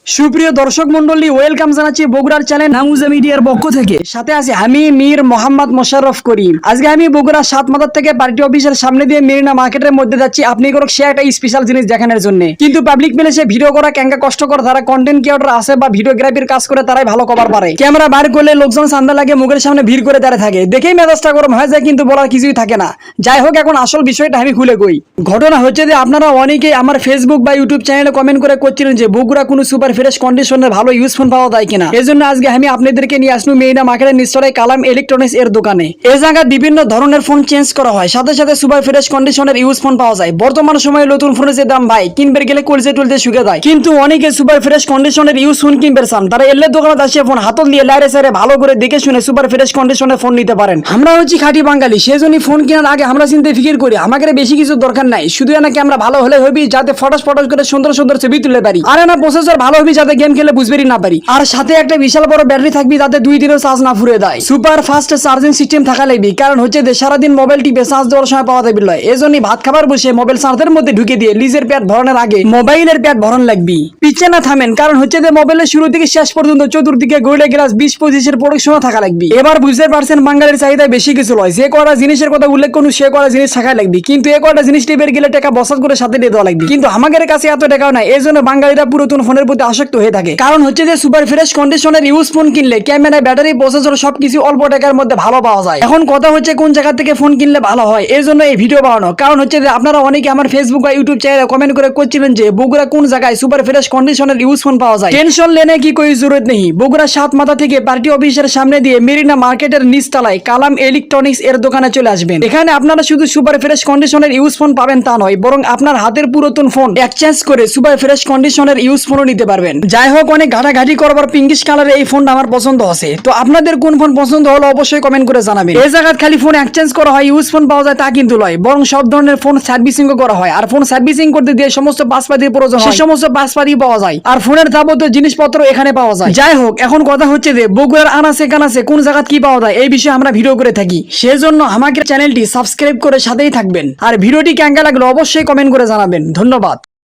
সুপ্রিয় দর্শক মন্ডলী, ওয়েলকাম জানাচ্ছি বগুড়ার চ্যানেল নামুজা মিডিয়ার পক্ষ থেকে। সাথে আছে আমি মীর মোহাম্মদ মোশাররফ করিম। আজকে আমি বগুড়া সাতমাথার থেকে পার্টি অফিসের সামনে দিয়ে মেরিনা মার্কেটের মধ্যে যাচ্ছি আপনি করো সে একটা স্পেশাল জিনিস দেখানোর জন্য। কিন্তু পাবলিক প্লেসে ভিডিও করা ক্যাঙ্গা কষ্টকর, যারা কন্টেন্ট ক্রিয়েটর আছে বা ভিডিওগ্রাফির কাজ করে তারাই ভালো কভার পারে। ক্যামেরা বার করলে লোকজন চান্দা লাগে, মুখের সামনে ভিড় করে দাঁড়িয়ে থাকে, দেখেই মেজাজটা গরম হয়ে যায়, কিন্তু বলার কিছুই থাকে না। যাই হোক, এখন আসল বিষয়টা আমি খুলে কই। ঘটনা হচ্ছে যে আপনারা অনেকেই আমার ফেসবুক বা ইউটিউব চ্যানেলে কমেন্ট করে করছিলেন যে বগুড়া কোনো সুপার ফ্রেশ কন্ডিশনের ভালো ইউজ ফোন পাওয়া যায় কিনা। এই জন্য আজকে আমি আপনাদেরকে নিয়ে আসলাম মেরিনা মার্কেটের নিচতলায় কালাম ইলেকট্রনিক্স এর দোকানে। এই জায়গায় বিভিন্ন ধরনের ফোন চেঞ্জ করা হয়, সাথে সাথে সুপার ফ্রেশ কন্ডিশনের ইউজ ফোন পাওয়া যায়। বর্তমান সময়ে নতুন ফোনের যে দাম ভাই, কিনবে গেলে কলজে টলজে শুকে যায়। কিন্তু অনেকে সুপার ফ্রেশ কন্ডিশনের ইউজ ফোন কিনবে চান, তারা এলে দোকানে আসে ফোন হাতল দিয়ে লাইরে সাইরে ভালো করে দেখে শুনে সুপার ফ্রেশ কন্ডিশনের ফোন নিতে পারেন। আমরা হচ্ছি খাঁটি বাঙালি, সেজন্যই ফোন কেনার আগে আমরা চিন্তা ফিকির করি। আমাদের বেশি কিছু দরকার নাই, শুধু না ক্যামেরা ভালো হলে হবি, যাতে ফটোস করে সুন্দর সুন্দর ছবি তুলে পারি। আর না প্রসেসর ভালো হবি, যাতে গেম খেলে বুঝবেরি না পারি। আর সাথে একটা বিশাল বড় ব্যাটারি থাকবি, যাতে 2 দিনও চার্জ না ফুরিয়ে দেয়। সুপার ফাস্ট চার্জিং সিস্টেম থাকা লাগবি, কারণ হচ্ছে যে সারাদিন মোবাইল টিপে চার্জ দেওয়ার সময় পাওয়া যাবে লয়। এজন্যই ভাত খাবার বসে মোবাইল চার্জের মধ্যে ঢুকে দিয়ে নিজের পেট ভরানোর আগে মোবাইলের পেট ভরণ লাগবি। পিছে না থামেন, কারণ হচ্ছে যে মোবাইলের শুরু থেকে শেষ পর্যন্ত চতুর্দিকে গোল্ডে গ্লাস 20-25 প্রোডাকশন থাকা লাগবি। এবার বুঝতে পারছেন বাঙালির চাহিদা বেশি কিছু লয়, যে কটা জিনিসের কথা উল্লেখ করুন সে কটা জিনিস থাকা লাগবি। কিন্তু এ কটা জিনিস টিপের গেলে টাকা বসাত করে সাথে দিয়ে দেওয়া লাগবে। কিন্তু আমাদের কাছে এত টাকাও নাই, এই জন্য বাঙালিরা পুরাতন ফোনের প্রতি আসক্ত হয়ে থাকে। কারণ হচ্ছে যে সুপার ফ্রেশ কন্ডিশনের ইউজ ফোন কিনলে ক্যামেরা, ব্যাটারি, প্রসেসর সবকিছু অল্প টাকার মধ্যে ভালো পাওয়া যায়। এখন কথা হচ্ছে কোন জায়গা থেকে ফোন কিনলে ভালো হয়, এই জন্য এই ভিডিও বানানো। কারণ হচ্ছে যে আপনারা অনেকে আমার ফেসবুক বা ইউটিউব চ্যানেলে কমেন্ট করে করছিলেন যে বগুড়া কোন জায়গায় সুপার ফ্রেশ কন্ডিশনের ইউজ ফোন পাওয়া যায়। টেনশন লেনে কি কোই জরুরত নেই। বগুড়া সাতমাথা থেকে পার্টি অফিসের সামনে দিয়ে মেরিনা মার্কেটের নিচতলায় কালাম ইলেকট্রনিক্স এর দোকানে চলে আসবেন। এখানে আপনারা শুধু সুপার ফ্রেশ কন্ডিশনের ইউজ ফোন পাবেন তা নয়, বরং আপনার হাতের পুরাতন ফোন এক্সচেঞ্জ করে সুপার ফ্রেশ কন্ডিশনের ইউজ ফোনও নিতে পারবেন। যাই হোক, অনেক ঘাটাঘাটি করবার পিঙ্কিশ কালারে এই ফোনটা আমার পছন্দ আছে। তো আপনাদের কোন ফোন পছন্দ হলো অবশ্যই কমেন্ট করে জানাবেন। এই জায়গায় খালি ফোন এক্সচেঞ্জ করা হয়, ইউজ ফোন পাওয়া যায় তা কিন্তু নয়, বরং সব ধরনের ফোন সার্ভিসিংও করা হয়। আর ফোন সার্ভিসিং করতে দিয়ে সমস্ত পাসপাতির প্রয়োজন হয়, সেই সমস্ত পাসপাতি পাওয়া যায়। আর ফোনের যাবতীয় জিনিসপত্র এখানে পাওয়া যায়। যাই হোক, এখন কথা হচ্ছে যে বগুড়ার আনাচে কানাচে কোন জায়গা কি পাওয়া যায় এই বিষয়ে আমরা ভিডিও করে থাকি। সেজন্য আমাকে চ্যানেলটি সাবস্ক্রাইব করে সাথেই থাকবেন। আর ভিডিওটি কেমন লাগলো অবশ্যই কমেন্ট করে জানাবেন। ধন্যবাদ।